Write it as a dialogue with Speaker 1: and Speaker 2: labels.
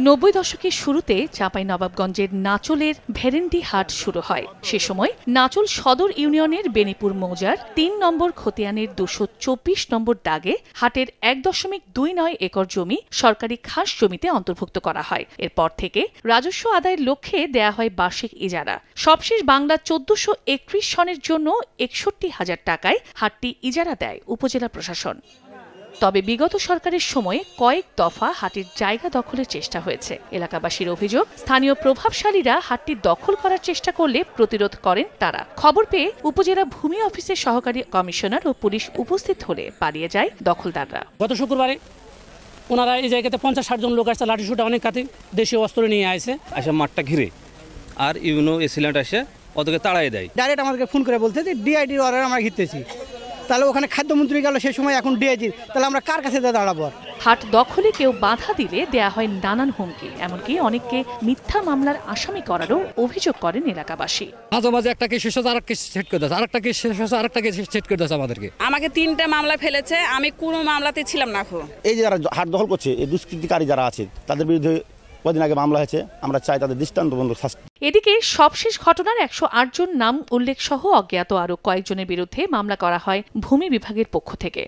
Speaker 1: 90 দশকের শুরুতে চাঁপাইনবাবগঞ্জের নাচলের ভেরেন্ডি হাট শুরু হয়। সে সময় নাচল সদর ইউনিয়নের বেনিপুর মৌজার ৩ নম্বর খতিয়ানের ২২৪ নম্বর দাগে হাটের ১.29 একর জমি সরকারি খাস জমিতে অন্তর্ভুক্ত করা হয়। এরপর থেকে রাজস্ব আদায়ের লক্ষ্যে দেয়া হয় বার্ষিক ইজারা। সবশেষ বাংলা ১৪৩১ সনের জন্য ৬১,০০০ টাকায় হাটটি ইজারা দেয় উপজেলা প্রশাসন। তবে বিগত সরকারের সময়ে কয়েক দফা হাটের জায়গা দখলের চেষ্টা হয়েছে। এলাকাবাসীর অভিযোগ, স্থানীয় প্রভাবশালীরা হাটটি দখল করার চেষ্টা করলে প্রতিরোধ করেন তারা। খবর পেয়ে উপজেলা ভূমি অফিসের সহকারী কমিশনার ও পুলিশ উপস্থিত হলে পালিয়ে যায় দখলদাররা।
Speaker 2: গত শুক্রবারে ওনারা এই জায়গাতে 50-60 জন লোক আসছে, লাঠিসোঁটা অনেক কাতে দেশীয় অস্ত্র নিয়ে আসে
Speaker 3: মাঠটা ঘিরে আর ইউনো এসিলেন্ট আসে ওদেরকে তাড়াই দেয়।
Speaker 4: ডাইরেক্ট আমাদেরকে ফোন করে বলতে যে ডিআইডির অর্ডার আমরা ঘিরতেছি। তাহলে ওখানে খাদ্যমন্ত্রী গেল সেই সময়, এখন ডিআইজি, তাহলে আমরা কার কাছে দাঁড়াবো?
Speaker 1: হাট দখলে কেউ বাধা দিলে দেয়া হয় নানান হুমকি, এমনকি অনেককে মিথ্যা মামলার আসামি করারও অভিযোগ করেন এলাকাবাসী।
Speaker 5: মাঝে মাঝে একটা কেস শেষ হচ্ছে, আরেকটা কেস সেট করে দিচ্ছে, আরেকটা কেস শেষ হচ্ছে, আরেকটা কেস সেট করে দিচ্ছে আমাদেরকে।
Speaker 6: আমাকে 3টা মামলা ফেলেছে, আমি কোনো মামলাতে ছিলাম না।
Speaker 7: এই যে যারা হাট দখল করছে, এই দুষ্কৃতিকারী যারা আছে তাদের বিরুদ্ধে কদিন আগে মামলা হয়েছে, আমরা চাই তাদের দৃষ্টান্তমূলক শাস্তি।
Speaker 1: এদিকে সবশেষ ঘটনার ১০৮ জন নাম উল্লেখ সহ অজ্ঞাত আরও কয়েকজনের বিরুদ্ধে মামলা করা হয় ভূমি বিভাগের পক্ষ থেকে।